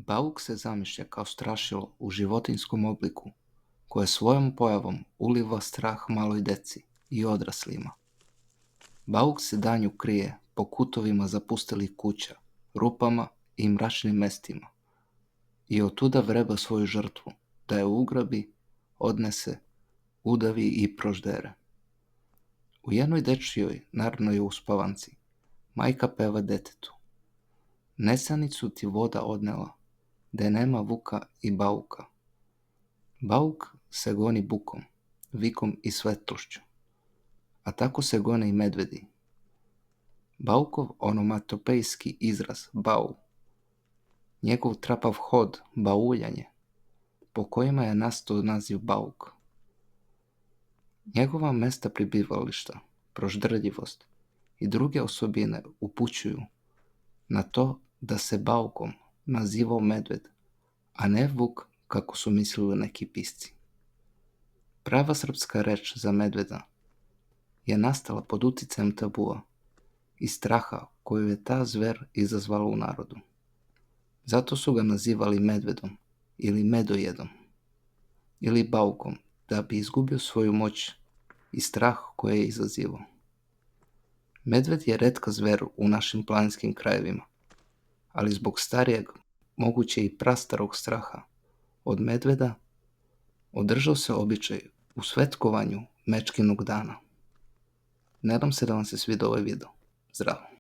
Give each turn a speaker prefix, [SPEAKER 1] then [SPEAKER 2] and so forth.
[SPEAKER 1] Bauk se zamišlja kao strašilo u životinjskom obliku, koje svojom pojavom uliva strah maloj deci i odraslima. Bauk se danju krije po kutovima zapustelih kuća, rupama i mračnim mestima i otuda vreba svoju žrtvu, da je ugrabi, odnese, udavi i proždere. U jednoj dečijoj narodnoj uspavanci majka peva detetu: nesanicu ti voda odnela, gde nema vuka i bauka. Bauk se goni bukom, vikom i svetlošću, a tako se gone i medvedi. Baukov onomatopejski izraz bau, njegov trapav hod bauljanje, po kojima je nastao naziv bauk. Njegova mesta prebivališta, proždrljivost i druge osobine upućuju na to da se baukom nazivao medved, a ne vuk kako su mislili neki pisci. Prava srpska reč za medveda je nastala pod uticajem tabua i straha koju je ta zver izazvala u narodu. Zato su ga nazivali medvedom ili medojedom ili baukom, da bi izgubio svoju moć i strah koje je izazivao. Medved je retka zver u našim planinskim krajevima, ali zbog starijeg, moguće i prastarog straha od medveda, održao se običaj u svetkovanju Mečkinog dana. Nadam se da vam se svidio ovaj video. Zdravo!